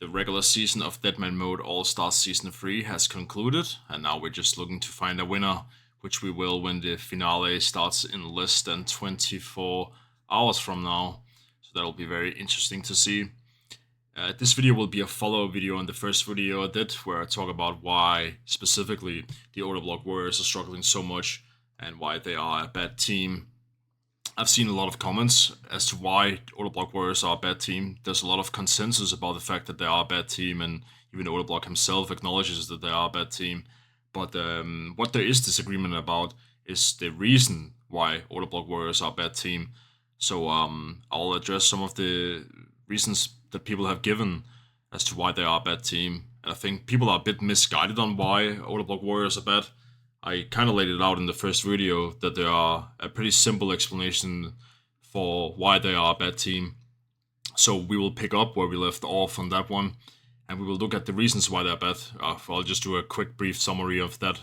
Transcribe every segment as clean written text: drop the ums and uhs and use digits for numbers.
The regular season of Deadman Mode Allstars Season 3 has concluded, and now we're just looking to find a winner, which we will when the finale starts in less than 24 hours from now. So that'll be very interesting to see. This video will be a follow-up video on the first video I did, where I talk about why specifically the Odablock Warriors are struggling so much and why they are a bad team. I've seen a lot of comments as to why Odablock Warriors are a bad team. There's a lot of consensus about the fact that they are a bad team, and even Odablock himself acknowledges that they are a bad team. But what there is disagreement about is the reason why Odablock Warriors are a bad team. So I'll address some of the reasons that people have given as to why they are a bad team. And I think people are a bit misguided on why Odablock Warriors are bad. I kind of laid it out in the first video that there are a pretty simple explanation for why they are a bad team. So we will pick up where we left off on that one, and we will look at the reasons why they're bad. I'll just do a quick brief summary of that.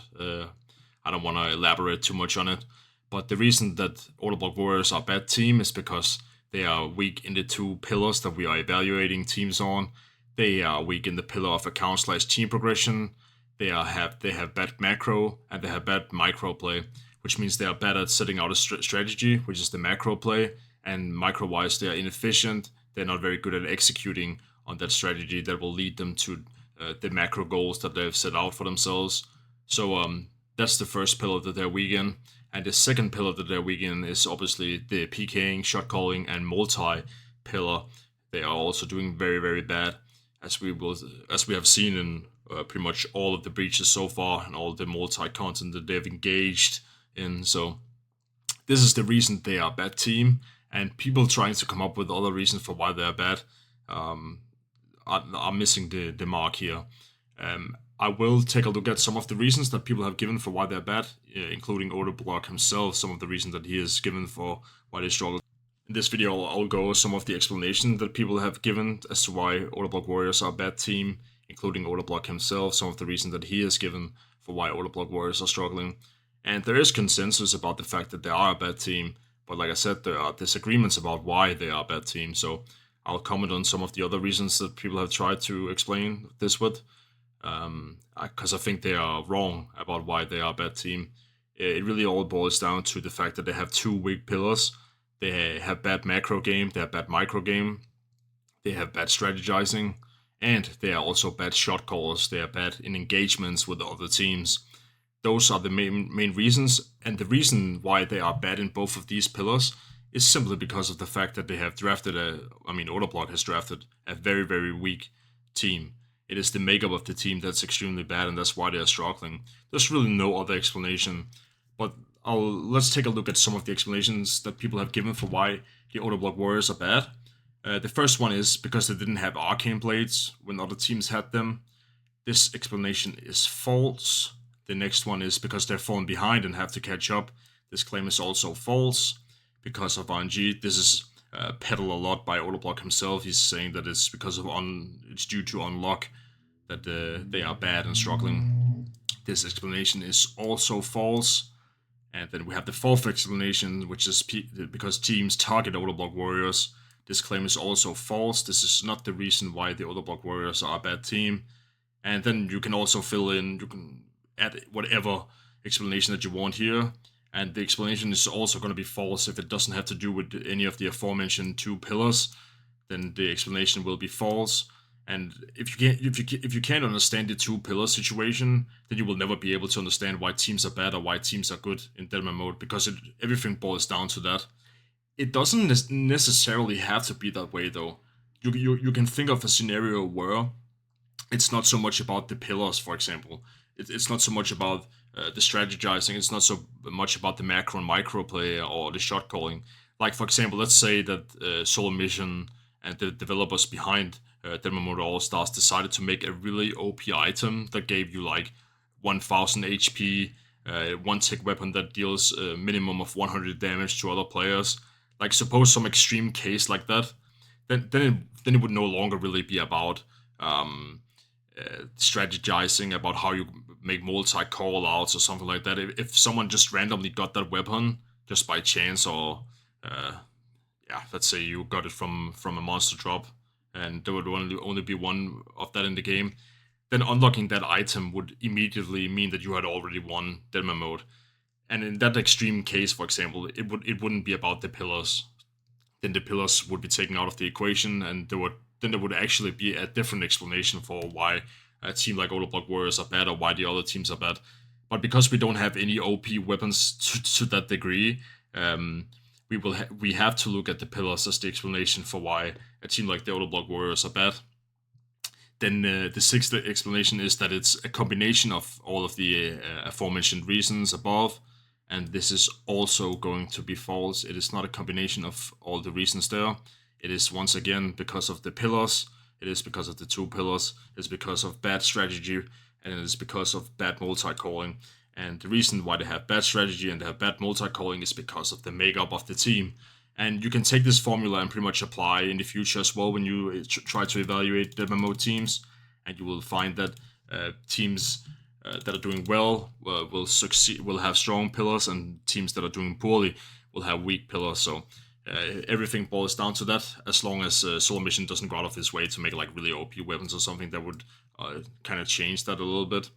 I don't want to elaborate too much on it. But the reason that Odablock Warriors are a bad team is because they are weak in the two pillars that we are evaluating teams on. They are weak in the pillar of account/team progression. They have bad macro and they have bad micro play, which means they are bad at setting out a strategy, which is the macro play, and micro-wise they are inefficient. They're not very good at executing on that strategy that will lead them to the macro goals that they've set out for themselves. So that's the first pillar that they're weak in. And the second pillar that they're weak in is obviously the PKing, shot calling, and multi pillar. They are also doing very, very bad, as we have seen in pretty much all of the breaches so far and all the multi-content that they've engaged in. So this is the reason they are a bad team, and people trying to come up with other reasons for why they're bad are missing the mark here. I will take a look at some of the reasons that people have given for why they're bad, including Odablock himself, some of the reasons that he has given for why they struggle. In this video, I'll go over some of the explanations that people have given as to why Odablock Warriors are a bad team, including Odablock himself, some of the reasons that he has given for why Odablock Warriors are struggling. And there is consensus about the fact that they are a bad team, but like I said, there are disagreements about why they are a bad team, so I'll comment on some of the other reasons that people have tried to explain this with, because I think they are wrong about why they are a bad team. It really all boils down to the fact that they have two weak pillars. They have bad macro game, they have bad micro game, they have bad strategizing, and they are also bad shot callers. They are bad in engagements with other teams. Those are the main reasons, and the reason why they are bad in both of these pillars is simply because of the fact that they have drafted Odablock has drafted a very, very weak team. It is the makeup of the team that's extremely bad, and that's why they are struggling. There's really no other explanation, but let's take a look at some of the explanations that people have given for why the Odablock Warriors are bad. The first one is because they didn't have arcane blades when other teams had them. This explanation is false. The next one is because they're falling behind and have to catch up. This claim is also false because of RNG. This is peddled a lot by Odablock himself. He's saying that it's because of it's due to unlock that they are bad and struggling. This explanation is also false. And then we have the fourth explanation, which is because teams target Odablock Warriors. This claim is also false. This is not the reason why the Odablock Warriors are a bad team. And then you can also fill in, you can add whatever explanation that you want here. And the explanation is also going to be false if it doesn't have to do with any of the aforementioned two pillars. Then the explanation will be false. And if you can't understand the two pillar situation, then you will never be able to understand why teams are bad or why teams are good in Deadman mode, because everything boils down to that. It doesn't necessarily have to be that way, though. You can think of a scenario where it's not so much about the pillars, for example. It's not so much about the strategizing. It's not so much about the macro and micro play or the shot calling. Like, for example, let's say that Soul Mission and the developers behind Deadman Mode Allstars decided to make a really OP item that gave you like 1000 HP, one tick weapon that deals a minimum of 100 damage to other players. Like, suppose some extreme case like that, then it would no longer really be about strategizing about how you make multi call outs or something like that. If someone just randomly got that weapon just by chance, or let's say you got it from a monster drop and there would only be one of that in the game, then unlocking that item would immediately mean that you had already won Deadman Mode. And in that extreme case, for example, it wouldn't be about the pillars. Then the pillars would be taken out of the equation, and there would actually be a different explanation for why a team like Odablock Warriors are bad or why the other teams are bad. But because we don't have any OP weapons to that degree, we have to look at the pillars as the explanation for why a team like the Odablock Warriors are bad. Then the sixth explanation is that it's a combination of all of the aforementioned reasons above, and this is also going to be false. It is not a combination of all the reasons there. It is once again because of the pillars. It is because of the two pillars. It's because of bad strategy, and it is because of bad multi-calling. And the reason why they have bad strategy and they have bad multi-calling is because of the makeup of the team. And you can take this formula and pretty much apply in the future as well when you try to evaluate Deadman Mode teams, and you will find that teams that are doing well will succeed, will have strong pillars, and teams that are doing poorly will have weak pillars. So everything boils down to that. As long as Solar Mission doesn't go out of his way to make like really OP weapons or something that would kind of change that a little bit.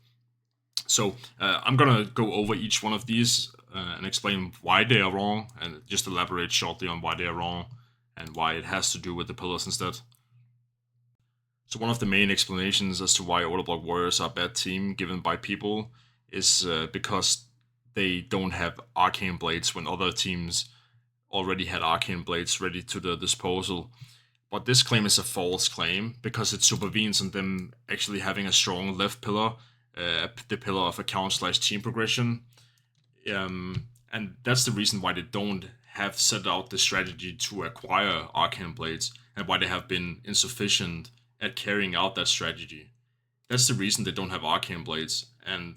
So I'm gonna go over each one of these and explain why they are wrong, and just elaborate shortly on why they are wrong and why it has to do with the pillars instead. So one of the main explanations as to why Odablock Warriors are a bad team given by people is because they don't have arcane blades when other teams already had arcane blades ready to their disposal. But this claim is a false claim because it supervenes on them actually having a strong left pillar, the pillar of account/team progression. And that's the reason why they don't have set out the strategy to acquire arcane blades, and why they have been insufficient at carrying out that strategy. That's the reason they don't have arcane blades, and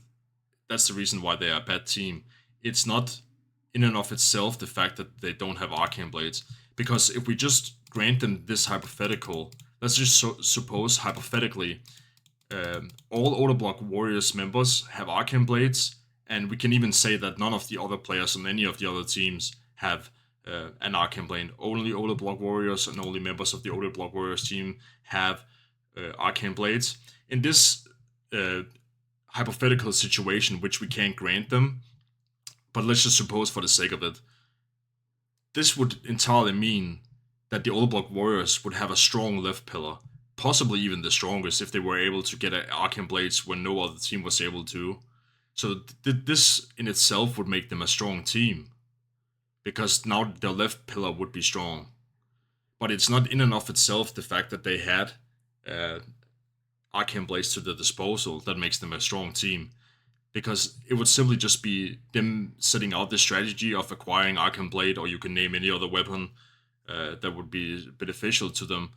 that's the reason why they are a bad team. It's not in and of itself the fact that they don't have arcane blades, because if we just grant them this hypothetical, let's just suppose hypothetically all Odablock Warriors members have arcane blades, and we can even say that none of the other players on any of the other teams have an arcane blade. Only Odablock Warriors and only members of the Odablock Warriors team have arcane blades. In this hypothetical situation, which we can't grant them, but let's just suppose for the sake of it, this would entirely mean that the Odablock Warriors would have a strong left pillar, possibly even the strongest if they were able to get arcane blades when no other team was able to. So this in itself would make them a strong team, because now their left pillar would be strong. But it's not in and of itself the fact that they had arcane blades to their disposal that makes them a strong team, because it would simply just be them setting out the strategy of acquiring arcane blade, or you can name any other weapon that would be beneficial to them.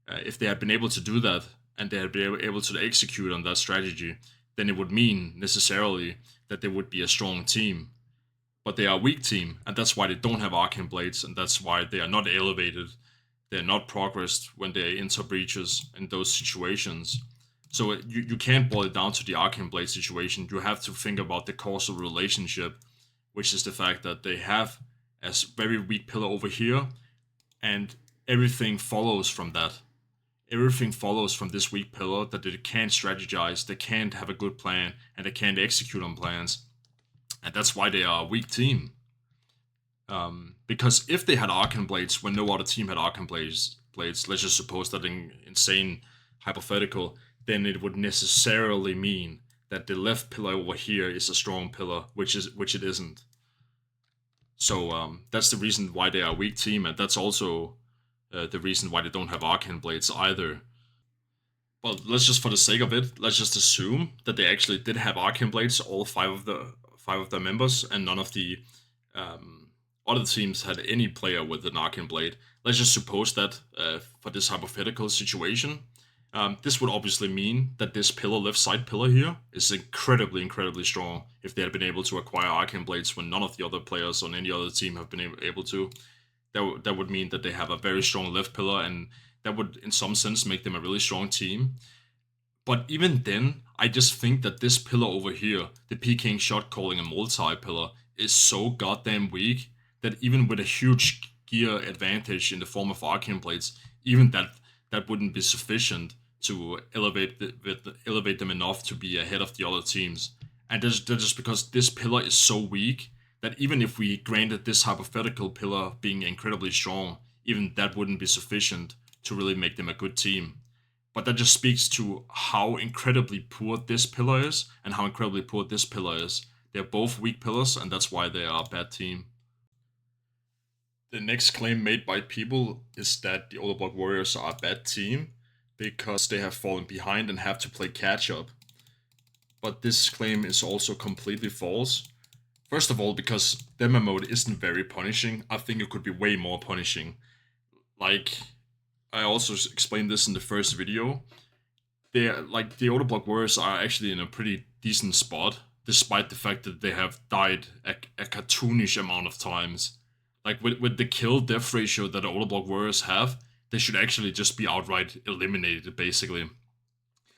If they had been able to do that, and they had been able to execute on that strategy, then it would mean necessarily that they would be a strong team. But they are a weak team, and that's why they don't have arcane blades, and that's why they are not elevated. They're not progressed when they enter breaches in those situations. So you can't boil it down to the arcane blade situation. You have to think about the causal relationship, which is the fact that they have a very weak pillar over here, and everything follows from that. Everything follows from this weak pillar, that they can't strategize, they can't have a good plan, and they can't execute on plans. And that's why they are a weak team. Because if they had arcane blades when no other team had arcane blades, let's just suppose that insane hypothetical, then it would necessarily mean that the left pillar over here is a strong pillar, which it isn't. So that's the reason why they are a weak team, and that's also the reason why they don't have arcane blades either. But let's just, for the sake of it, let's just assume that they actually did have arcane blades, all five of their members, and none of the other teams had any player with an arcane blade. Let's just suppose that for this hypothetical situation, this would obviously mean that this pillar, left side pillar here, is incredibly strong if they had been able to acquire arcane blades when none of the other players on any other team have been able to. That would mean that they have a very strong left pillar, and that would in some sense make them a really strong team. But even then, I just think that this pillar over here, the PKing shot calling and multi-pillar, is so goddamn weak that even with a huge gear advantage in the form of arcane blades, even that that wouldn't be sufficient to elevate them enough to be ahead of the other teams. And that's just because this pillar is so weak that even if we granted this hypothetical pillar being incredibly strong, even that wouldn't be sufficient to really make them a good team. But that just speaks to how incredibly poor this pillar is and how incredibly poor this pillar is. They're both weak pillars, and that's why they are a bad team. The next claim made by people is that the Odablock Warriors are a bad team because they have fallen behind and have to play catch up. But this claim is also completely false. First of all, because Deadman Mode isn't very punishing, I think it could be way more punishing. Like, I also explained this in the first video. The Odablock Warriors are actually in a pretty decent spot, despite the fact that they have died a cartoonish amount of times. Like, with the kill-death ratio that the Odablock Warriors have, they should actually just be outright eliminated, basically.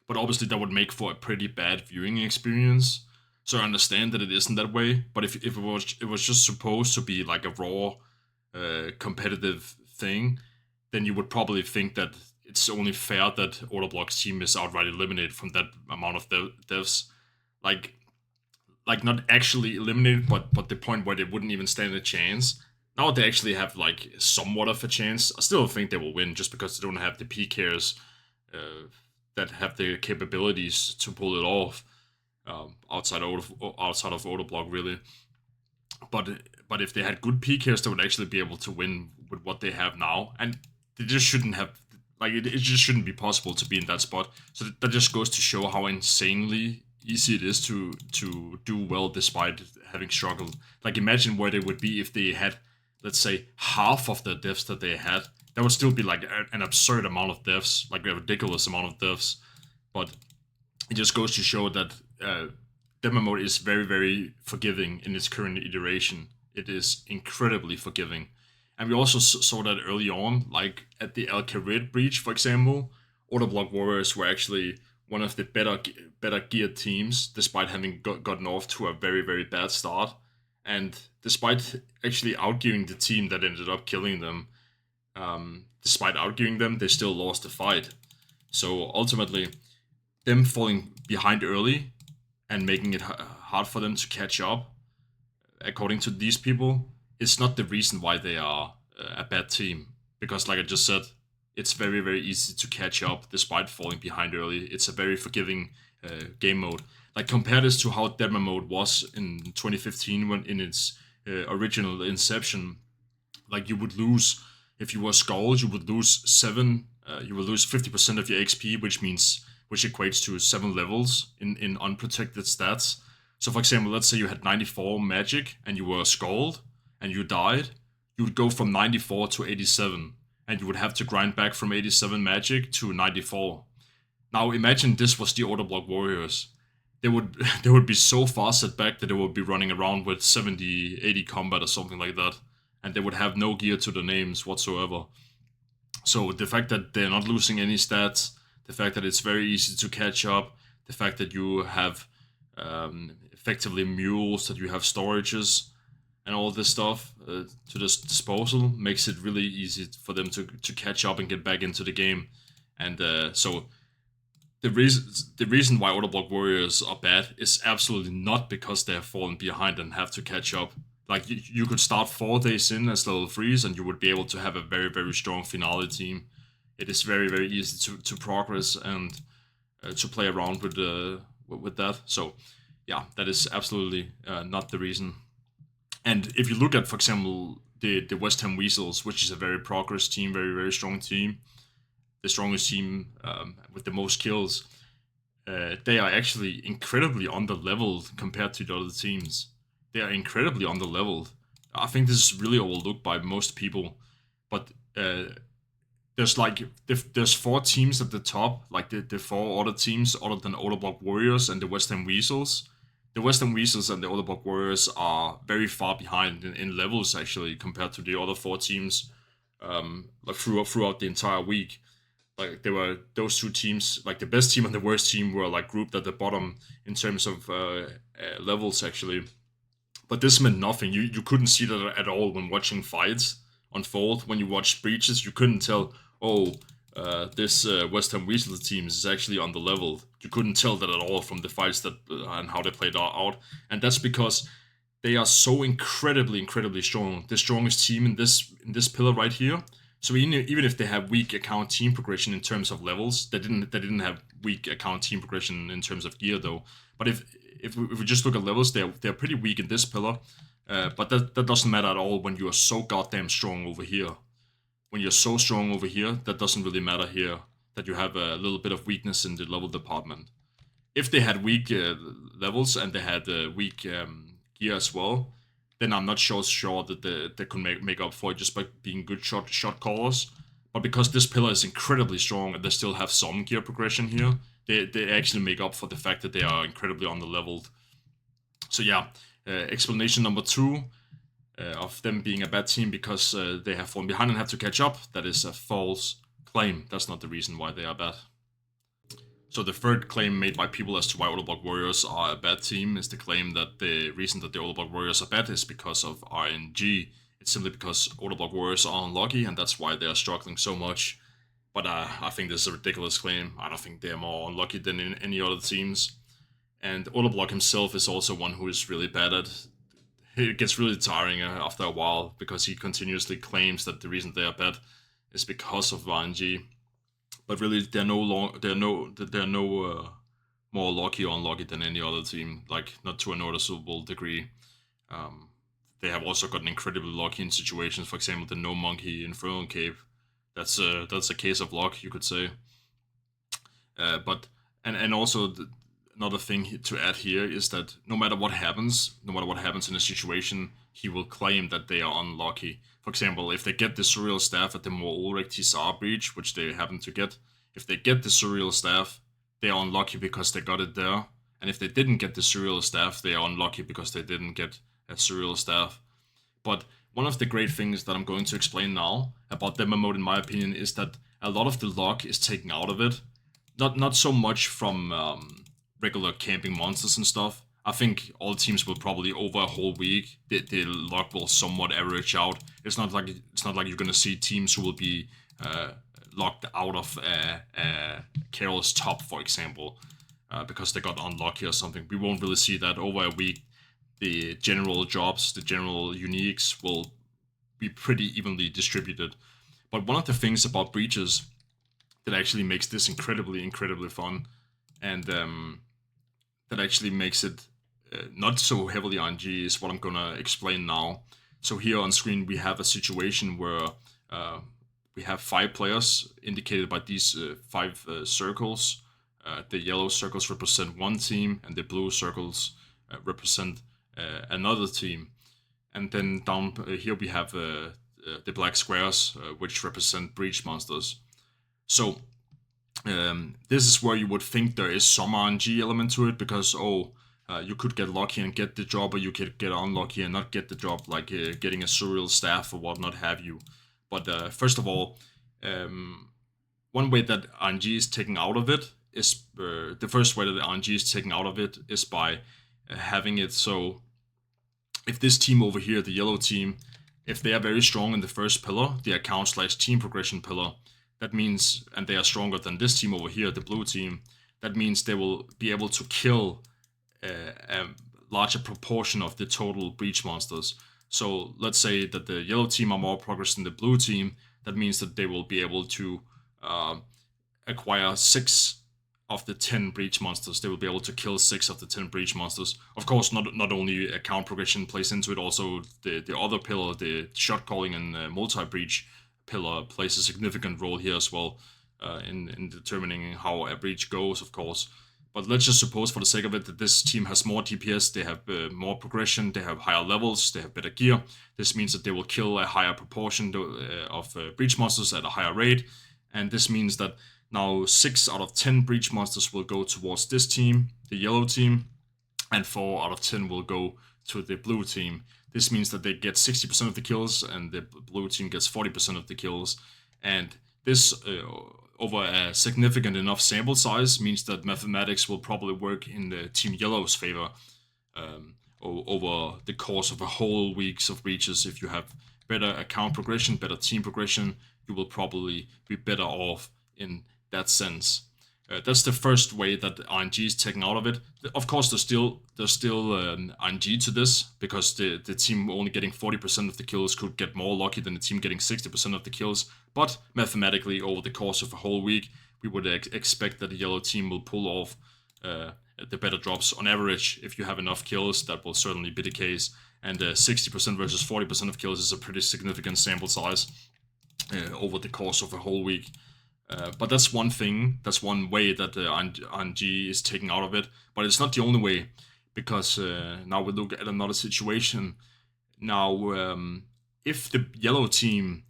But obviously that would make for a pretty bad viewing experience. So I understand that it isn't that way, but if it was just supposed to be like a raw, competitive thing, then you would probably think that it's only fair that Odablock's team is outright eliminated from that amount of deaths. Like not actually eliminated, but the point where they wouldn't even stand a chance. Now they actually have like somewhat of a chance. I still think they will win just because they don't have the PKers that have the capabilities to pull it off outside of Odablock, really. But if they had good PKers, they would actually be able to win with what they have now, and they just shouldn't have. Like it just shouldn't be possible to be in that spot. So that just goes to show how insanely easy it is to do well despite having struggled. Like imagine where they would be if they had, let's say, half of the deaths that they had. That would still be like an absurd amount of deaths, like a ridiculous amount of deaths. But it just goes to show that Deadman Mode is very, very forgiving in its current iteration. It is incredibly forgiving. And we also saw that early on, like at the El Carid breach, for example, Odablock Warriors were actually one of the better geared teams, despite having gotten off to a very, very bad start. And despite actually outgearing the team that ended up killing them, despite outgearing them, they still lost the fight. So ultimately, them falling behind early and making it hard for them to catch up, according to these people, is not the reason why they are a bad team. Because like I just said, it's very, very easy to catch up despite falling behind early. It's a very forgiving game mode. Like compare this to how Deadman Mode was in 2015 when in its original inception. Like you would lose, if you were Skull, you would lose 50% of your XP, which equates to 7 levels in unprotected stats. So for example, let's say you had 94 magic and you were Skulled and you died, you would go from 94 to 87 and you would have to grind back from 87 magic to 94. Now imagine this was the Odablock Warriors. They would be so far set back that they would be running around with 70, 80 combat or something like that. And they would have no gear to the names whatsoever. So the fact that they're not losing any stats, the fact that it's very easy to catch up, the fact that you have effectively mules, that you have storages, and all this stuff to this disposal makes it really easy for them to catch up and get back into the game. And so the reason why Odablock Warriors are bad is absolutely not because they have fallen behind and have to catch up. Like you could start 4 days in as level 3s and you would be able to have a very, very strong finale team. It is very, very easy to progress and to play around with that. So yeah, that is absolutely not the reason. And if you look at, for example, the West Ham Weasels, which is a very progress team, very, very strong team, the strongest team with the most kills, they are actually incredibly underleveled compared to the other teams. They are incredibly underleveled. I think this is really overlooked by most people. But there's 4 teams at the top, like the 4 other teams other than Odablock Warriors and the West Ham Weasels. The West Ham Weasels and the Odablock Warriors are very far behind in levels actually compared to the other 4 teams like throughout the entire week. Like there were those 2 teams, like the best team and the worst team were like grouped at the bottom in terms of levels actually. But this meant nothing. You couldn't see that at all when watching fights unfold. When you watched breaches, you couldn't tell, oh, this West Ham Weasel team is actually underleveled. You couldn't tell that at all from the fights that and how they played out, and that's because they are so incredibly strong. The strongest team in this pillar right here. So even if they have weak account team progression in terms of levels, they didn't have weak account team progression in terms of gear though. But if we just look at levels, they're pretty weak in this pillar. But that doesn't matter at all when you are so goddamn strong over here. When you're so strong over here, that doesn't really matter here. That you have a little bit of weakness in the level department. If they had weak levels and they had weak gear as well, then I'm not sure that they could make up for it just by being good shot callers. But because this pillar is incredibly strong and they still have some gear progression here, they actually make up for the fact that they are incredibly underleveled. So yeah, explanation number 2 of them being a bad team because they have fallen behind and have to catch up, that is a false claim. That's not the reason why they are bad. So the third claim made by people as to why Odablock Warriors are a bad team is the claim that the reason that the Odablock Warriors are bad is because of RNG. It's simply because Odablock Warriors are unlucky and that's why they are struggling so much. But I think this is a ridiculous claim. I don't think they are more unlucky than in any other teams. And Odablock himself is also one who is really bad at. It gets really tiring after a while because he continuously claims that the reason they are bad is because of RNG. But really, they're no more lucky or unlucky than any other team. Like not to a noticeable degree. Um, they have also gotten incredibly lucky in situations. For example, the No Monkey Infernal Cape. That's a case of luck, you could say. But and also another thing to add here is that no matter what happens in a situation, he will claim that they are unlucky. For example, if they get the Surreal Staff at the more Ulrich Tsar breach, which they happen to get, if they get the Surreal Staff, they are unlucky because they got it there. And if they didn't get the Surreal Staff, they are unlucky because they didn't get a Surreal Staff. But one of the great things that I'm going to explain now about Deadman Mode, in my opinion, is that a lot of the luck is taken out of it. Not so much from regular camping monsters and stuff. I think all teams will probably over a whole week the luck will somewhat average out. It's not like you're gonna see teams who will be locked out of Carol's top, for example, because they got unlucky or something. We won't really see that over a week. The general jobs, the general uniques will be pretty evenly distributed. But one of the things about breaches that actually makes this incredibly fun, and that actually makes it not so heavily RNG is what I'm gonna explain now. So here on screen we have a situation where we have 5 players indicated by these 5 circles. The yellow circles represent one team, and the blue circles represent another team. And then down here we have the black squares, which represent breach monsters. So this is where you would think there is some RNG element to it, because you could get lucky and get the job, or you could get unlucky and not get the job, like getting a Surreal Staff or whatnot have you. But first of all, one way that RNG is taken out of it is the first way that RNG is taken out of it is by having it so if this team over here, the yellow team, if they are very strong in the first pillar, the account/team progression pillar, that means, and they are stronger than this team over here, the blue team, that means they will be able to kill a larger proportion of the total breach monsters. So let's say that the yellow team are more progressed than the blue team. That means that they will be able to acquire 6 of the 10 breach monsters. They will be able to kill 6 of the 10 breach monsters. Of course, not only account progression plays into it, also the other pillar, the shot calling and multi-breach pillar, plays a significant role here as well in determining how a breach goes, of course. But let's just suppose, for the sake of it, that this team has more DPS, they have more progression, they have higher levels, they have better gear. This means that they will kill a higher proportion of breach monsters at a higher rate. And this means that now 6 out of 10 breach monsters will go towards this team, the yellow team, and 4 out of 10 will go to the blue team. This means that they get 60% of the kills, and the blue team gets 40% of the kills. And this over a significant enough sample size means that mathematics will probably work in the Team Yellow's favor over the course of a whole weeks of breaches. If you have better account progression, better team progression, you will probably be better off in that sense. That's the first way that the RNG is taken out of it. Of course, there's still RNG to this, because the team only getting 40% of the kills could get more lucky than the team getting 60% of the kills. But mathematically, over the course of a whole week, we would expect that the yellow team will pull off the better drops on average. If you have enough kills, that will certainly be the case. And 60% versus 40% of kills is a pretty significant sample size over the course of a whole week. But that's one thing, that's one way that the RNG is taken out of it. But it's not the only way, because now we look at another situation. Now, if the yellow team,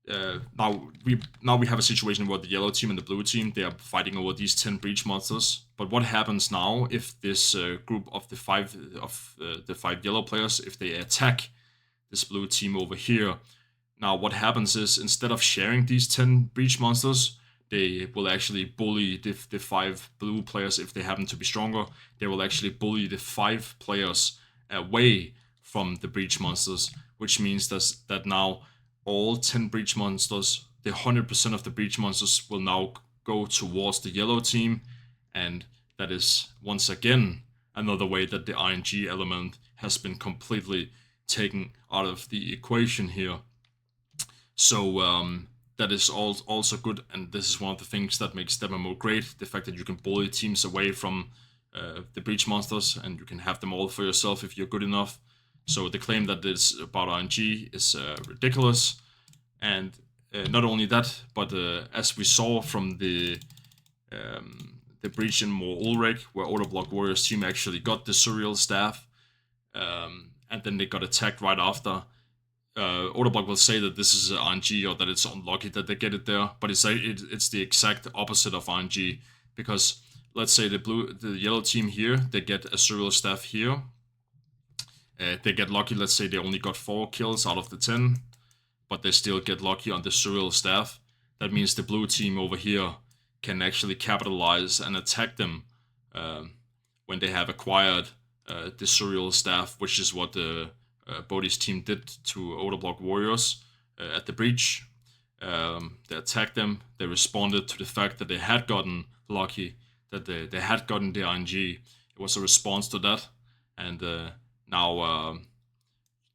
now we have a situation where the yellow team and the blue team, they are fighting over these 10 breach monsters. But what happens now if this group of the five yellow players, if they attack this blue team over here? Now, what happens is, instead of sharing these 10 breach monsters, they will actually bully the 5 blue players. If they happen to be stronger, they will actually bully the 5 players away from the breach monsters, which means that now all 10 breach monsters, the 100% of the breach monsters, will now go towards the yellow team. And that is, once again, another way that the RNG element has been completely taken out of the equation here. So that is also good, and this is one of the things that makes Deadman Mode great, the fact that you can bully teams away from the breach monsters, and you can have them all for yourself if you're good enough. So the claim that it's about RNG is ridiculous. And not only that, but as we saw from the breach in More Ulrich, where Odablock Warriors team actually got the surreal staff, and then they got attacked right after. Odablock will say that this is RNG, or that it's unlucky that they get it there, but it's the exact opposite of RNG, because let's say the yellow team here, they get a surreal staff here. They get lucky, let's say they only got 4 kills out of the 10, but they still get lucky on the surreal staff. That means the blue team over here can actually capitalize and attack them when they have acquired the surreal staff, which is what the Bodhi's team did to Odablock Warriors at the breach. They attacked them. They responded to the fact that they had gotten lucky, that they had gotten the RNG. It was a response to that, and now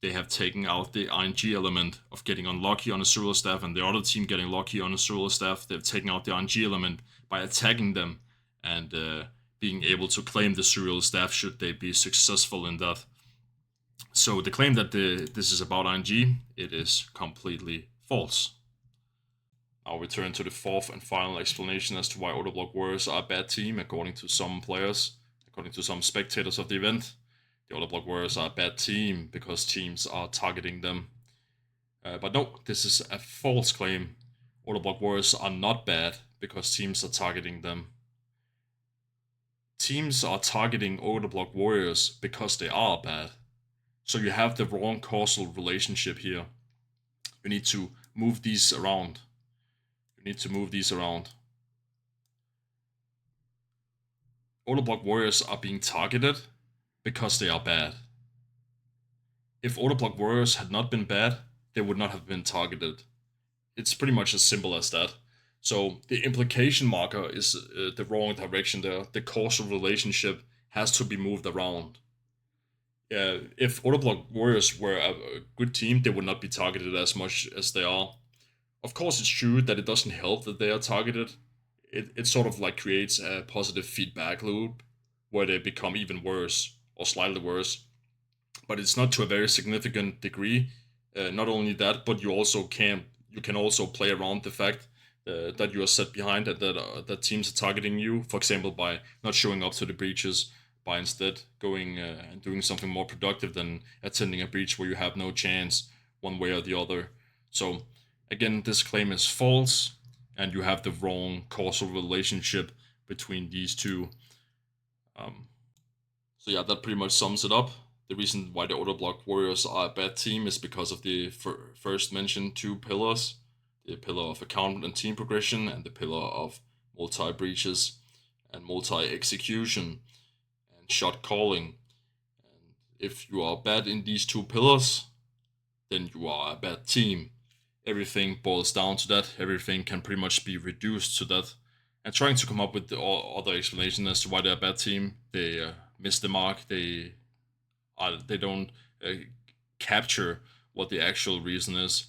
they have taken out the RNG element of getting unlucky on a surreal staff, and the other team getting lucky on a surreal staff. They've taken out the RNG element by attacking them and being able to claim the surreal staff should they be successful in that. So the claim that this is about RNG, it is completely false. I'll return to the fourth and final explanation as to why Odablock Warriors are a bad team, according to some players, according to some spectators of the event. The Odablock Warriors are a bad team because teams are targeting them. But no, this is a false claim. Odablock Warriors are not bad because teams are targeting them. Teams are targeting Odablock Warriors because they are bad. So you have the wrong causal relationship here. You need to move these around. Odablock Warriors are being targeted because they are bad. If Odablock Warriors had not been bad, they would not have been targeted. It's pretty much as simple as that. So the implication marker is the wrong direction there. The causal relationship has to be moved around. If Odablock Warriors were a good team, they would not be targeted as much as they are. Of course, it's true that it doesn't help that they are targeted. It sort of like creates a positive feedback loop where they become even worse or slightly worse. But it's not to a very significant degree. Not only that, but you can also play around the fact that you are set behind and that teams are targeting you. For example, by not showing up to the breaches, by instead going and doing something more productive than attending a breach where you have no chance one way or the other. So again, this claim is false, and you have the wrong causal relationship between these two. So yeah, that pretty much sums it up. The reason why the Odablock Warriors are a bad team is because of the first mentioned 2 pillars. The pillar of account and team progression, and the pillar of multi-breaches and multi-execution and shot calling. And if you are bad in these 2 pillars, then you are a bad team. everything boils down to that. Everything can pretty much be reduced to that. And trying to come up with the other explanation as to why they're a bad team. They miss the mark. They don't capture what the actual reason is.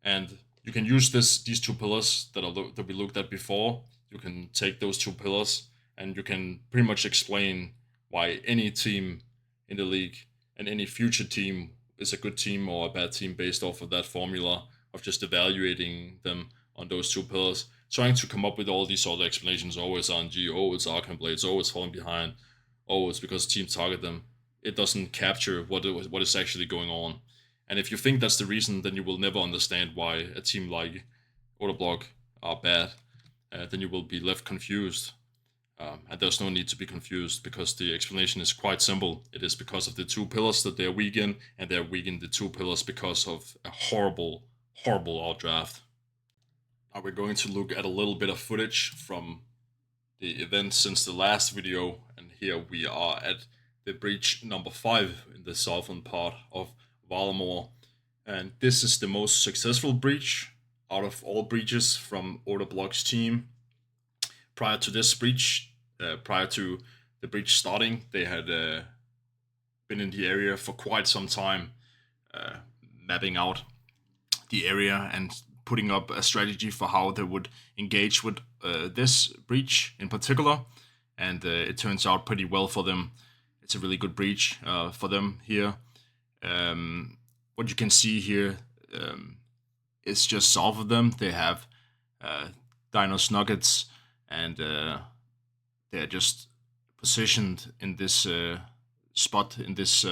And you can use these two pillars that we looked at before. You can take those two pillars and you can pretty much explain why any team in the league and any future team is a good team or a bad team based off of that formula of just evaluating them on those two pillars. Trying to come up with all these other explanations. Oh, it's RNG. Oh, it's Arkham Blades. Oh, it's falling behind. Oh, it's because teams target them. It doesn't capture what is actually going on. And if you think that's the reason, then you will never understand why a team like Odablock are bad. Then you will be left confused. And there's no need to be confused because the explanation is quite simple. It is because of the two pillars that they're weak in, and they're weak in the two pillars because of a horrible, horrible outdraft. Now we're going to look at a little bit of footage from the event since the last video, and here we are at the breach number 5 in the southern part of Valamore. And this is the most successful breach out of all breaches from Odablock's team. Prior to this breach, prior to the breach starting, they had been in the area for quite some time, mapping out the area and putting up a strategy for how they would engage with this breach in particular. And it turns out pretty well for them. It's a really good breach for them here. What you can see here is just south of them. They have Dinos Nuggets, and they're just positioned in this spot, in this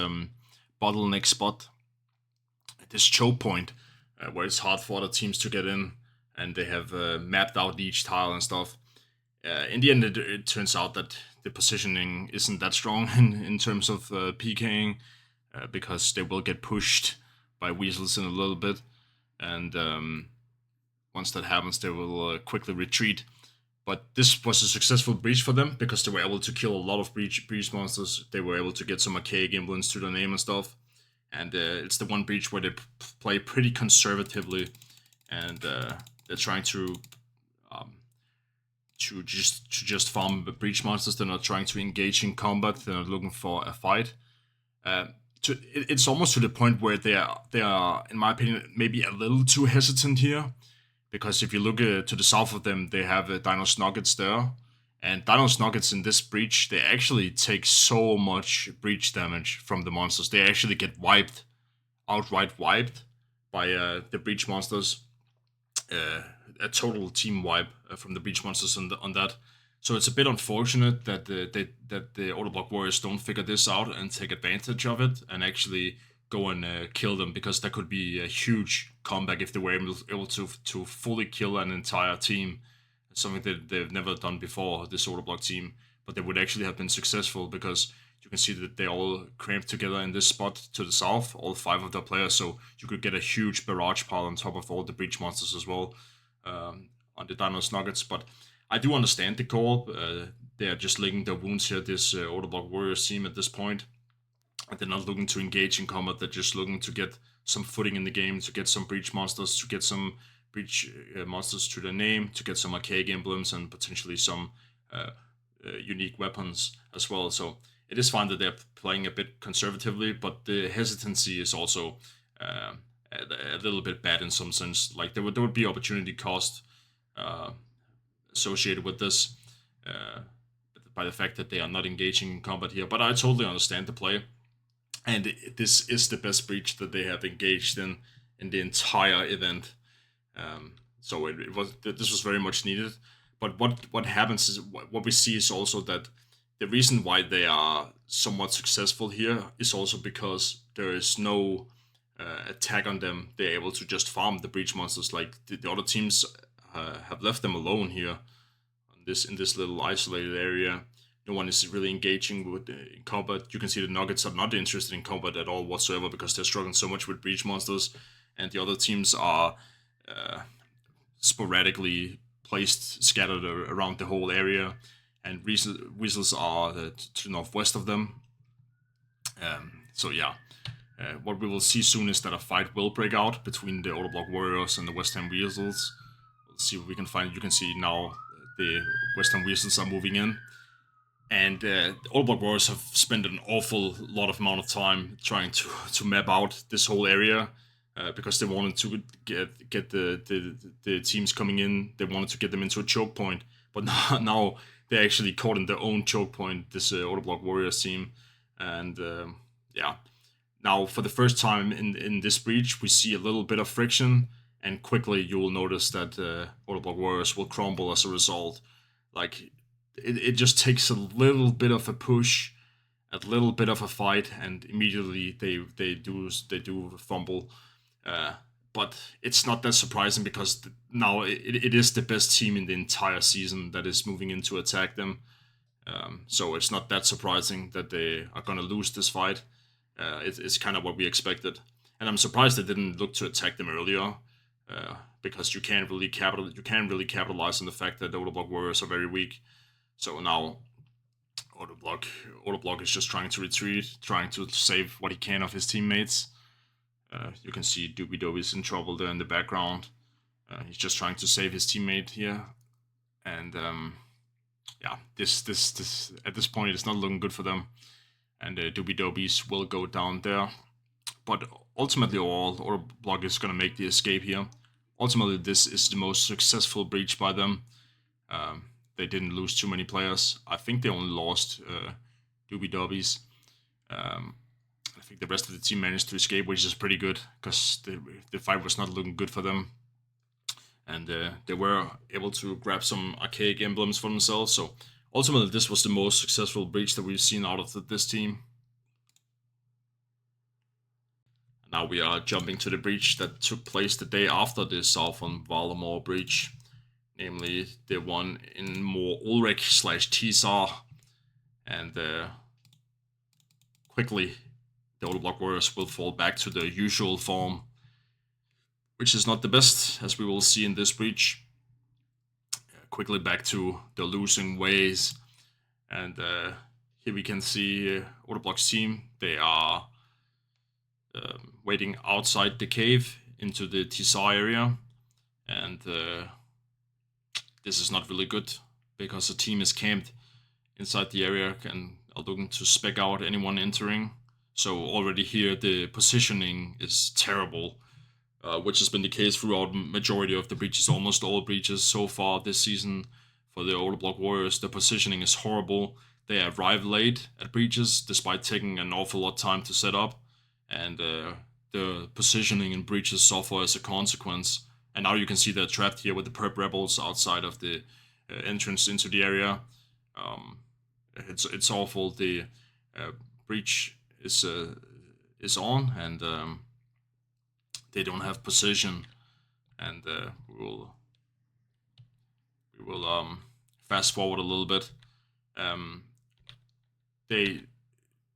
bottleneck spot, this choke point, where it's hard for other teams to get in, and they have mapped out each tile and stuff. In the end, it turns out that the positioning isn't that strong in terms of PKing, because they will get pushed by weasels in a little bit, and once that happens, they will quickly retreat. But this was a successful breach for them because they were able to kill a lot of breach monsters. They were able to get some archaic emblems to their name and stuff. And it's the one breach where they play pretty conservatively, and they're trying to just farm breach monsters. They're not trying to engage in combat. They're not looking for a fight. It's almost to the point where they are, in my opinion, maybe a little too hesitant here. Because if you look to the south of them, they have Dinos Nuggets there. And Dinos Nuggets in this breach, they actually take so much breach damage from the monsters. They actually get wiped, outright wiped by the breach monsters. A total team wipe from the breach monsters on that. So it's a bit unfortunate that the Odablock Warriors don't figure this out and take advantage of it and actually go and kill them, because that could be a huge comeback if they were able to fully kill an entire team. It's something that they've never done before, this Odablock team, but they would actually have been successful because you can see that they all cramped together in this spot to the south, all 5 of their players, so you could get a huge barrage pile on top of all the breach monsters as well on the Dinos Nuggets. But I do understand the call. They are just licking their wounds here, this Odablock Warriors team at this point. They're not looking to engage in combat. They're just looking to get some footing in the game, to get some breach monsters, to get some breach monsters to their name, to get some archaic emblems and potentially some unique weapons as well. So it is fine that they're playing a bit conservatively, but the hesitancy is also a little bit bad in some sense. Like there would be opportunity cost associated with this by the fact that they are not engaging in combat here. But I totally understand the play. And this is the best breach that they have engaged in the entire event. So this was very much needed. But what happens is, what we see is also that the reason why they are somewhat successful here is also because there is no attack on them. They're able to just farm the breach monsters. Like the other teams have left them alone here in this little isolated area. No one is really engaging with in combat. You can see the Nuggets are not interested in combat at all whatsoever because they're struggling so much with breach monsters, and the other teams are sporadically placed, scattered around the whole area, and weasels are to the northwest of them. So yeah, What we will see soon is that a fight will break out between the Odablock Warriors and the West Ham Weasels. We'll see what we can find. You can see now the West Ham Weasels are moving in. And the Odablock Warriors have spent an awful lot of amount of time trying to map out this whole area because they wanted to get the teams coming in. They wanted to get them into a choke point, but now they're actually caught in their own choke point. This Odablock Warriors team, and yeah, now for the first time in this breach, we see a little bit of friction, and quickly you will notice that Odablock Warriors will crumble as a result. Like it just takes a little bit of a push, a little bit of a fight, and immediately they do fumble. But it's not that surprising because now it is the best team in the entire season that is moving in to attack them. So it's not that surprising that they are going to lose this fight. It's kind of what we expected, and I'm surprised they didn't look to attack them earlier. Because you can't really capitalize on the fact that the Odablock Warriors are very weak. So now Odablock is just trying to retreat, trying to save what he can of his teammates. You can see Doobie is in trouble there in the background. He's just trying to save his teammate here, and yeah, this at this point it's not looking good for them, and Doobie will go down there. But ultimately, Odablock is going to make the escape here. Ultimately, this is the most successful breach by them. They didn't lose too many players. I think they only lost Doobie. I think the rest of the team managed to escape, which is pretty good because the fight was not looking good for them. And they were able to grab some archaic emblems for themselves. So ultimately, this was the most successful breach that we've seen out of this team. Now we are jumping to the breach that took place the day after the Southern Valamore breach, namely the one in more Ulrich/Tisar, and quickly the Odablock Warriors will fall back to their usual form, which is not the best, as we will see in this breach. Quickly back to the losing ways, and here we can see Odablock's team. They are waiting outside the cave into the Tisar area, and this is not really good because the team is camped inside the area and are looking to spec out anyone entering. So already here the positioning is terrible, which has been the case throughout majority of the breaches, almost all breaches so far this season for the Odablock Warriors. The positioning is horrible. They arrive late at breaches despite taking an awful lot of time to set up, and the positioning in breaches suffer as a consequence. And now you can see they're trapped here with the Perp Rebels outside of the entrance into the area. It's awful. The breach is on, and they don't have position. And we will fast forward a little bit. They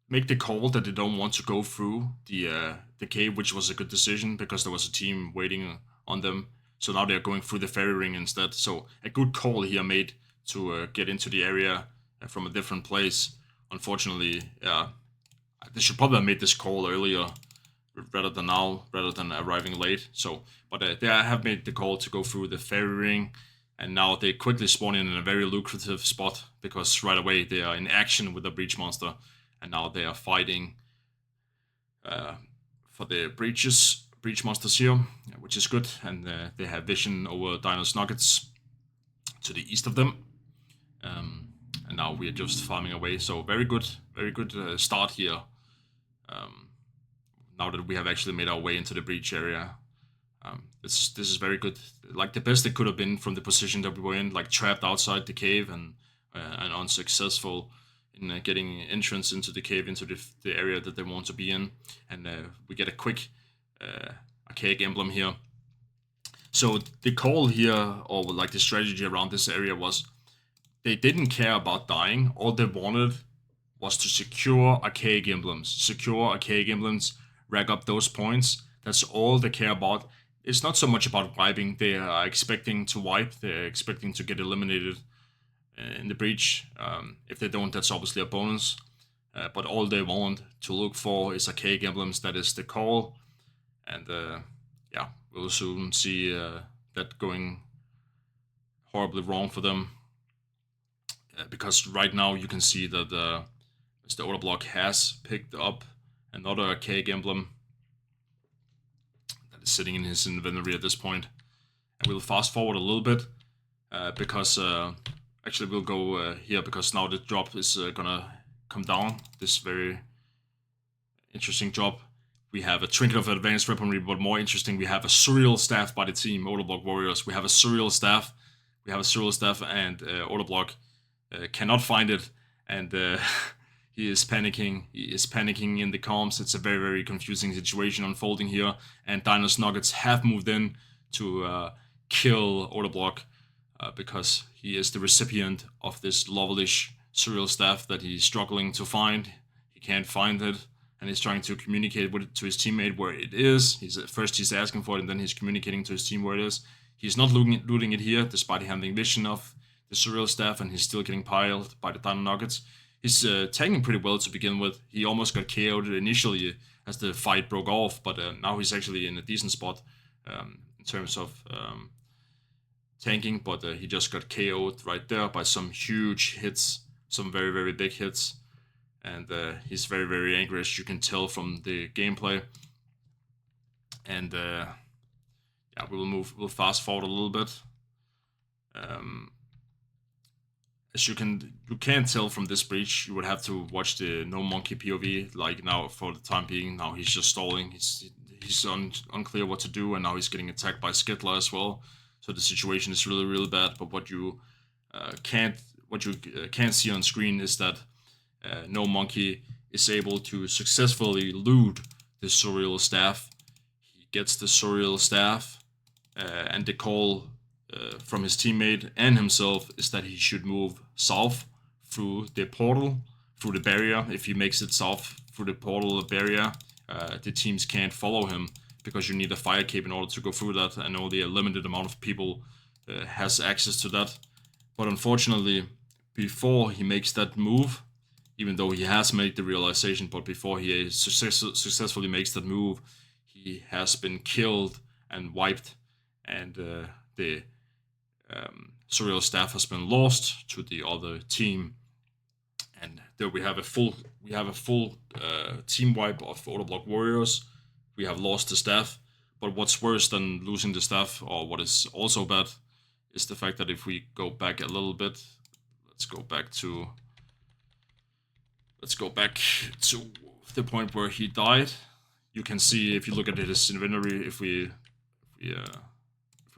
make the call that they don't want to go through the cave, which was a good decision because there was a team waiting on them. So now they're going through the fairy ring instead. So a good call here made to get into the area from a different place. Unfortunately, they should probably have made this call earlier rather than now, rather than arriving late. So, but they have made the call to go through the fairy ring, and now they quickly spawn in a very lucrative spot because right away they are in action with the breach monster. And now they are fighting for the breach monsters here, which is good. And they have vision over Dinos Nuggets to the east of them. And now we are just farming away. So very good start here. Now that we have actually made our way into the breach area. This is very good. Like the best it could have been from the position that we were in, like trapped outside the cave and unsuccessful in getting entrance into the cave, into the area that they want to be in. And we get a quick archaic emblem here. So the call here, or like the strategy around this area, was they didn't care about dying. All they wanted was to secure archaic emblems, rack up those points. That's all they care about. It's not so much about wiping. They are expecting to wipe. They're expecting to get eliminated in the breach. If they don't, that's obviously a bonus. but all they want to look for is archaic emblems. That is the call, and yeah, we'll soon see that going horribly wrong for them. Because right now you can see that Mr. Odablock has picked up another archaic emblem that is sitting in his inventory at this point. And we'll fast forward a little bit because actually we'll go here because now the drop is gonna come down. This very interesting drop. We have a Trinket of Advanced Weaponry, but more interesting, we have a Surreal Staff by the team, Odablock Warriors. We have a Surreal Staff. We have a Surreal Staff, and Odablock cannot find it, and he is panicking. He is panicking in the comms. It's a very, very confusing situation unfolding here, and Dinos Nuggets have moved in to kill Odablock because he is the recipient of this lovelish Surreal Staff that he's struggling to find. He can't find it, and he's trying to communicate with it to his teammate where it is. First he's asking for it, and then he's communicating to his team where it is. He's not looting it here, despite having vision of the Surreal Staff, and he's still getting piled by the Dino Nuggets. He's tanking pretty well to begin with. He almost got KO'd initially as the fight broke off, but now he's actually in a decent spot in terms of tanking, but he just got KO'd right there by some huge hits, some very, very big hits, and he's very, very angry, as you can tell from the gameplay. And yeah, we'll fast forward a little bit. As you can't tell from this breach, you would have to watch the No Monkey POV. Like now, for the time being, now he's just stalling. He's unclear what to do, and now he's getting attacked by Skittler as well. So the situation is really, really bad. But what you can't see on screen is that No Monkey is able to successfully loot the Surreal Staff. He gets the Surreal Staff, and the call from his teammate and himself is that he should move south through the portal, through the barrier. If he makes it south through the portal barrier, the teams can't follow him because you need a fire cape in order to go through that, and only a limited amount of people has access to that. But unfortunately, before he makes that move, even though he has made the realization, but before he successfully makes that move, he has been killed and wiped, and the Surreal Staff has been lost to the other team. And there we have a full team wipe of Odablock Warriors. We have lost the staff, but what's worse than losing the staff, or what is also bad, is the fact that if we go back a little bit, let's go back to the point where he died. You can see, if you look at his inventory, if we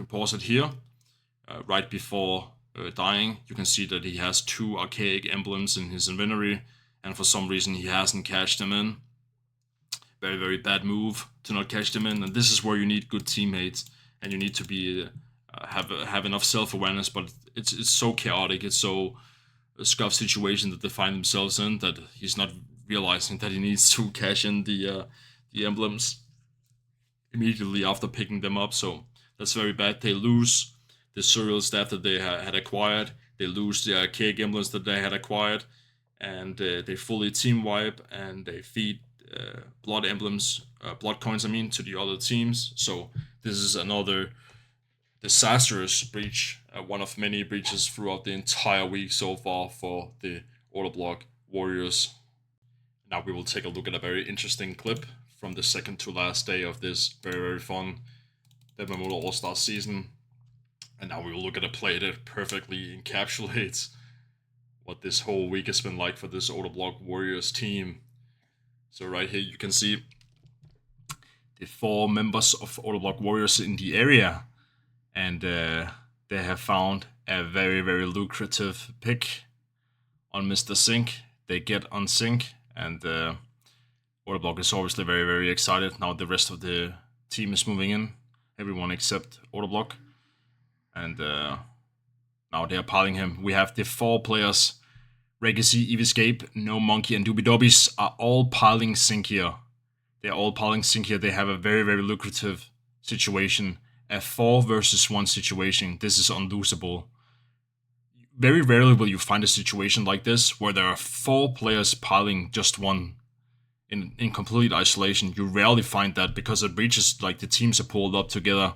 pause it here, right before dying, you can see that he has 2 archaic emblems in his inventory, and for some reason he hasn't cashed them in. Very, very bad move to not cash them in, and this is where you need good teammates, and you need to be have enough self-awareness. But it's so chaotic, it's so a scuffed situation that they find themselves in, that he's not realizing that he needs to cash in the emblems immediately after picking them up. So that's very bad. They lose the Surreal Staff that they had acquired. They lose the archaic emblems that they had acquired, and they fully team wipe, and they feed blood emblems, blood coins, to the other teams. So this is another disastrous breach, one of many breaches throughout the entire week so far for the Odablock Warriors. Now we will take a look at a very interesting clip from the second to last day of this very, very fun Deadman Mode Allstars season. And now we will look at a play that perfectly encapsulates what this whole week has been like for this Odablock Warriors team. So right here you can see the 4 members of Odablock Warriors in the area, and they have found a very, very lucrative pick on Mr. Sync. They get on Sync, and Odablock is obviously very, very excited. Now the rest of the team is moving in, everyone except Odablock, and now they are piling him. We have the 4 players, Legacy, Eviscape, No Monkey, and Doobie Dobbies, are all piling Sync here. They're all piling Sync here. They have a very, very lucrative situation. A 4 versus 1 situation. This is unlosable. very rarely will you find a situation like this where there are 4 players piling just one in complete isolation. You rarely find that because it reaches like the teams are pulled up together,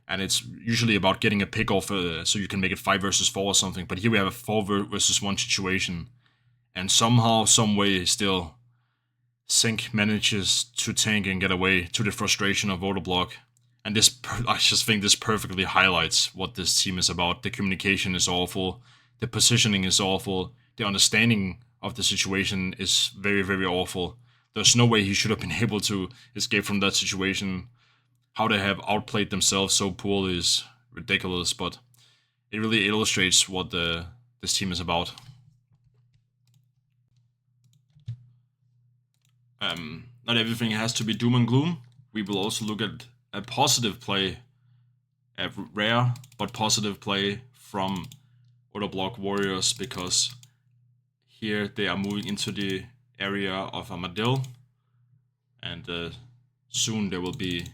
and it's usually about getting a pick off so you can make it 5 versus 4 or something. But here we have a 4 versus 1 situation, and somehow, some way, still Sync manages to tank and get away to the frustration of Odablock. And this, I just think this perfectly highlights what this team is about. The communication is awful, the positioning is awful, the understanding of the situation is very, very awful. There's no way he should have been able to escape from that situation. How they have outplayed themselves so poorly is ridiculous, but it really illustrates what this team is about. Not everything has to be doom and gloom. We will also look at a positive play, a rare but positive play from Odablock Warriors, because here they are moving into the area of Armadillo, and soon they will be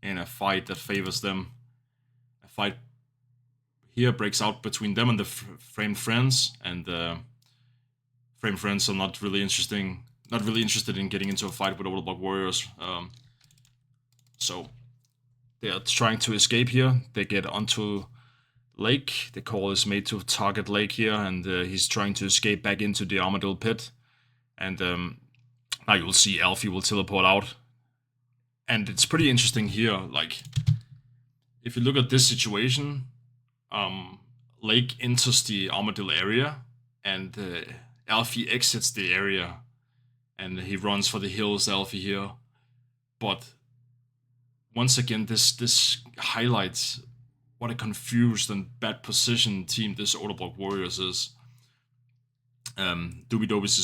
in a fight that favors them. A fight here breaks out between them and the Framed Friends, and the Framed Friends are not really interested in getting into a fight with Odablock Warriors. So they are trying to escape here. They get onto Lake. The call is made to target Lake here, and he's trying to escape back into the Armadillo pit. And now you'll see Alfie will teleport out. And it's pretty interesting here. Like, if you look at this situation, Lake enters the Armadillo area, and Alfie exits the area. And he runs for the hills, Alfie here. But once again, this highlights what a confused and bad position team this Odablock Warriors is. Dubidobis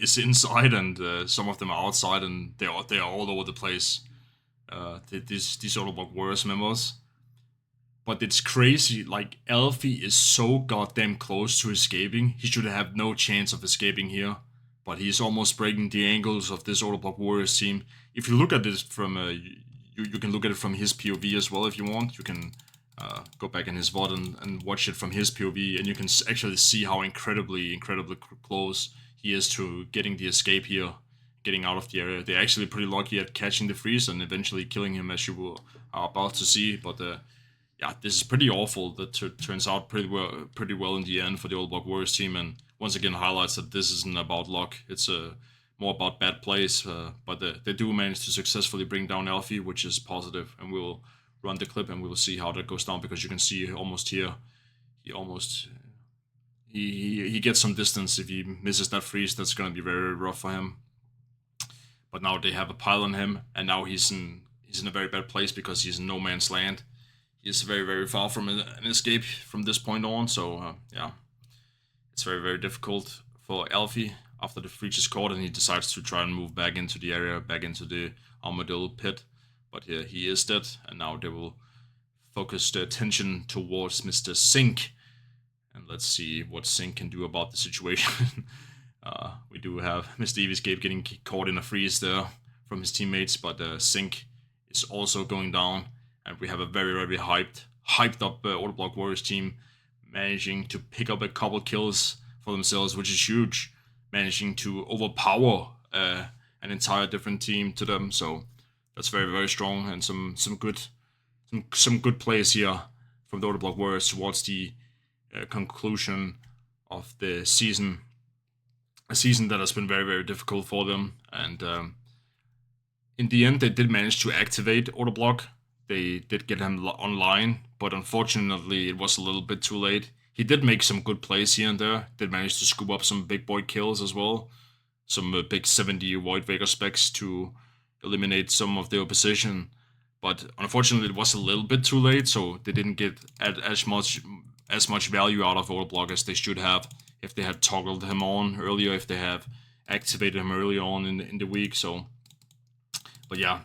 is inside, and some of them are outside, and they are all over the place. These Odablock Warriors members. But it's crazy. Like, Alfie is so goddamn close to escaping. He should have no chance of escaping here. But he's almost breaking the ankles of this Odablock Warriors team. If you look at this from you can look at it from his POV as well if you want. You can go back in his VOD and watch it from his POV, and you can actually see how incredibly close he is to getting the escape here, getting out of the area. They're actually pretty lucky at catching the freeze and eventually killing him, as you are about to see. But yeah, this is pretty awful. That turns out pretty well in the end for the Odablock Warriors team, and once again highlights that this isn't about luck. It's more about bad plays, but they do manage to successfully bring down Alfie, which is positive, and we will run the clip and we will see how that goes down, because you can see almost here, he gets some distance. If he misses that freeze, that's going to be very rough for him. But now they have a pile on him, and now he's in a very bad place because he's in no man's land. He's very far from an escape from this point on, so yeah. It's very difficult for Alfie after the freeze is caught, and he decides to try and move back into the area, back into the Armadillo pit. But yeah, he is dead, and now they will focus their attention towards Mr. Sync. And let's see what Sync can do about the situation. We do have Mr. Eviscape getting caught in a freeze there from his teammates, but Sync is also going down, and we have a very hyped up Odablock Warriors team managing to pick up a couple kills for themselves, which is huge. Managing to overpower an entire different team to them, so that's very strong, and some good plays here from the Odablock Warriors towards the conclusion of the season. A season that has been very difficult for them, and in the end they did manage to activate Odablock. They did get him online, but unfortunately it was a little bit too late. He did make some good plays here and there. Did manage to scoop up some big boy kills as well. Some big 70 Void Vega specs to eliminate some of the opposition. But unfortunately it was a little bit too late, so they didn't get as much value out of Odablock as they should have if they had toggled him on earlier, if they have activated him early on in the week. So, but yeah,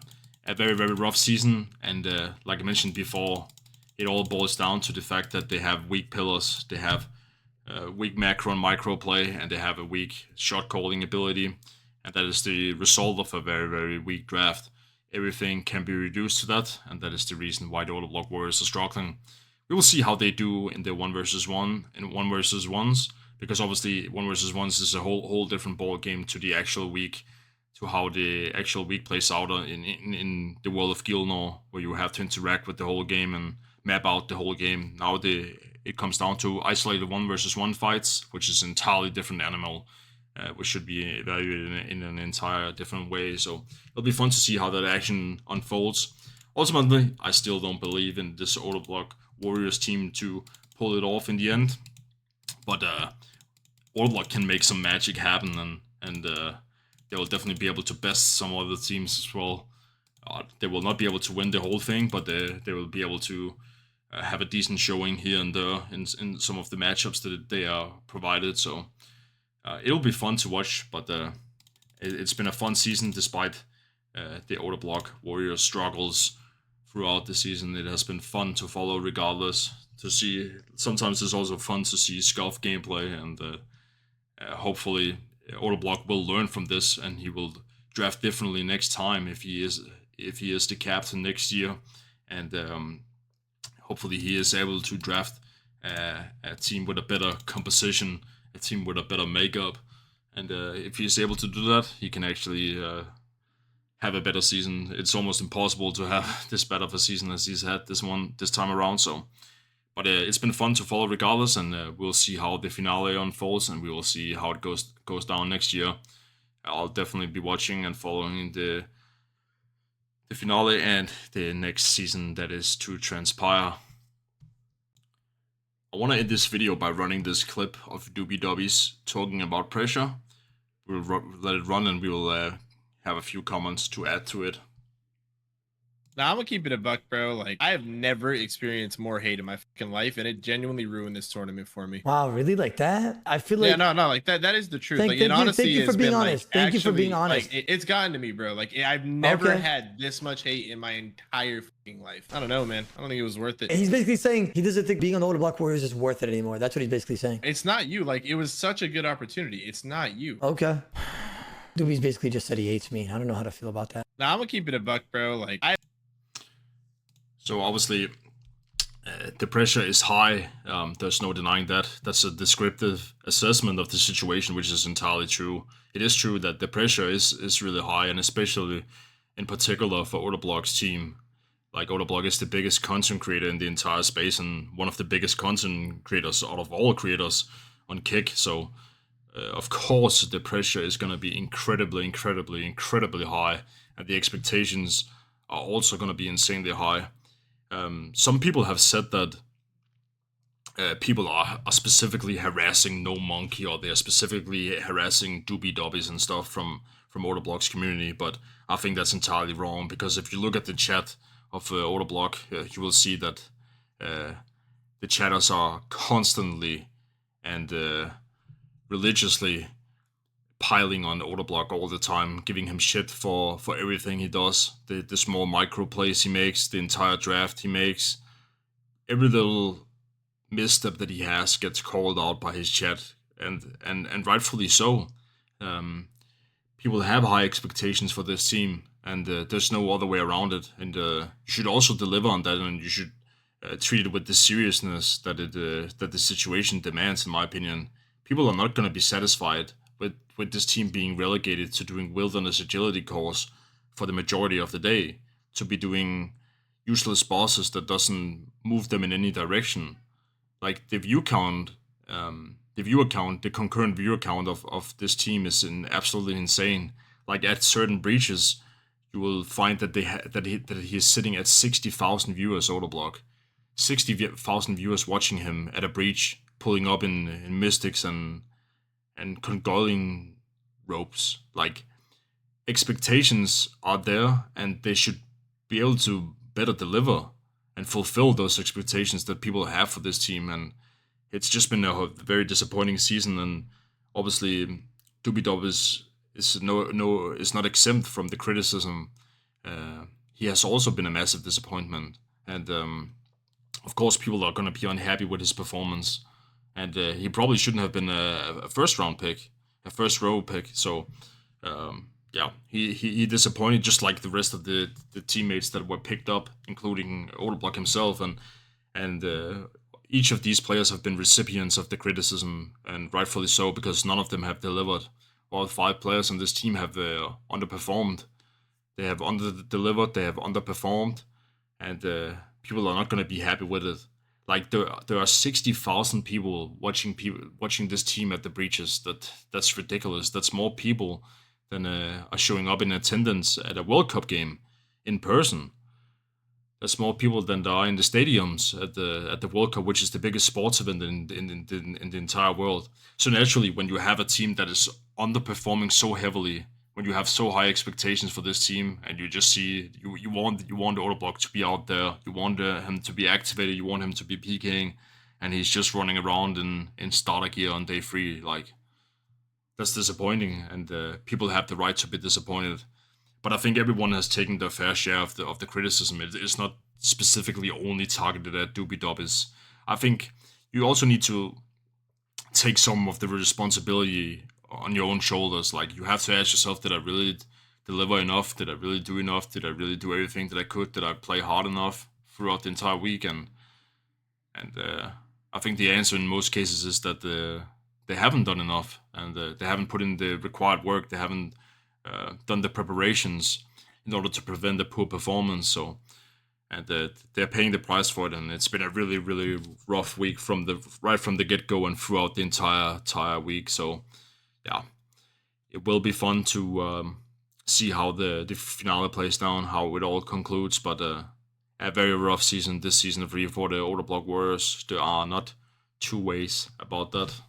a very rough season, and like I mentioned before, it all boils down to the fact that they have weak pillars. They have weak macro and micro play, and they have a weak shot calling ability, and that is the result of a very weak draft. Everything can be reduced to that, and that is the reason why the Odablock Warriors are struggling. we will see how they do in the 1v1 and 1v1s, because obviously 1v1s is a whole different ball game to the actual week, to how the actual week plays out in the world of Gilnor, where you have to interact with the whole game and map out the whole game. Now it comes down to isolated 1v1 fights, which is an entirely different animal, which should be evaluated in an entire different way. So it'll be fun to see how that action unfolds. Ultimately, I still don't believe in this Odablock Warriors team to pull it off in the end, but Odablock can make some magic happen, and they will definitely be able to best some other teams as well. They will not be able to win the whole thing, but they will be able to have a decent showing here and there in some of the matchups that they are provided. So it'll be fun to watch, but it's been a fun season despite the Odablock Warriors struggles throughout the season. It has been fun to follow regardless. To see, sometimes it's also fun to see scuff gameplay, and hopefully Odablock will learn from this and he will draft differently next time if he is the captain next year, and hopefully he is able to draft a team with a better composition, a team with a better makeup, and if he is able to do that, he can actually have a better season. It's almost impossible to have this bad of a season as he's had this time around. So, but it's been fun to follow regardless, and we'll see how the finale unfolds, and we will see how it goes down next year. I'll definitely be watching and following the finale and the next season that is to transpire. I want to end this video by running this clip of Doobie Dobbies talking about pressure. We'll let it run, and we will have a few comments to add to it. Now, I'm gonna keep it a buck, bro. Like, I have never experienced more hate in my fucking life, and it genuinely ruined this tournament for me. Wow, really? Like that? I feel like... Yeah, no, like that is the truth. Thank you for being honest. Thank you for being honest. Like, it's gotten to me, bro. Like, I've never had this much hate in my entire fucking life. I don't know, man. I don't think it was worth it. He's basically saying he doesn't think being on the Odablock Warriors is worth it anymore. That's what he's basically saying. It's not you. Like, it was such a good opportunity. It's not you. Okay. Doobie's basically just said he hates me. I don't know how to feel about that. Now, I'm gonna keep it a buck, bro. Like, So obviously, the pressure is high. There's no denying that. That's a descriptive assessment of the situation, which is entirely true. It is true that the pressure is really high, and especially in particular for Odablock's team. Like, Odablock is the biggest content creator in the entire space, and one of the biggest content creators out of all creators on Kick. So, of course, the pressure is going to be incredibly high, and the expectations are also going to be insanely high. Some people have said that people are specifically harassing No Monkey, or they are specifically harassing Doobie Dobbies and stuff from Odablock's community, but I think that's entirely wrong, because if you look at the chat of Odablock, you will see that the chatters are constantly and religiously piling on Odablock all the time, giving him shit for everything he does, the small micro plays he makes, the entire draft he makes. Every little misstep that he has gets called out by his chat, and rightfully so. People have high expectations for this team, and there's no other way around it, and you should also deliver on that, and you should treat it with the seriousness that the situation demands, in my opinion. People are not going to be satisfied with this team being relegated to doing wilderness agility course for the majority of the day, to be doing useless bosses that doesn't move them in any direction. Like, the view count, the concurrent viewer count of this team is absolutely insane. Like, at certain breaches, you will find that that he is sitting at 60,000 viewers. Odablock, 60,000 viewers watching him at a breach, pulling up in mystics and congoling ropes. Like, expectations are there, and they should be able to better deliver and fulfill those expectations that people have for this team. And it's just been a very disappointing season, and obviously Doobie Dobbies is not exempt from the criticism. He has also been a massive disappointment, and of course people are going to be unhappy with his performance. And he probably shouldn't have been a first row pick. So, yeah, he disappointed, just like the rest of the teammates that were picked up, including Odablock himself. And and each of these players have been recipients of the criticism, and rightfully so, because none of them have delivered. All 5 players on this team have underperformed. They have under-delivered, they have underperformed, and people are not going to be happy with it. Like there are 60,000 people watching this team at the breaches. That's ridiculous. That's more people than are showing up in attendance at a World Cup game in person. That's more people than there are in the stadiums at the World Cup, which is the biggest sports event in the entire world. So naturally, when you have a team that is underperforming so heavily, when you have so high expectations for this team, and you just see you want Odablock to be out there, you want him to be activated, you want him to be PKing, and he's just running around in starter gear on day 3, like that's disappointing, and people have the right to be disappointed. But I think everyone has taken their fair share of the criticism. It's not specifically only targeted at Doobie. I think you also need to take some of the responsibility on your own shoulders. Like, you have to ask yourself, did I really deliver enough? Did I really do enough? Did I really do everything that I could? Did I play hard enough throughout the entire week? And I think the answer in most cases is that they haven't done enough, and they haven't put in the required work. They haven't done the preparations in order to prevent a poor performance. So, and they're paying the price for it, and it's been a really, really rough week right from the get-go and throughout the entire week. So, yeah, it will be fun to see how the finale plays down, how it all concludes. But a very rough season this season for the Odablock Warriors. There are not two ways about that.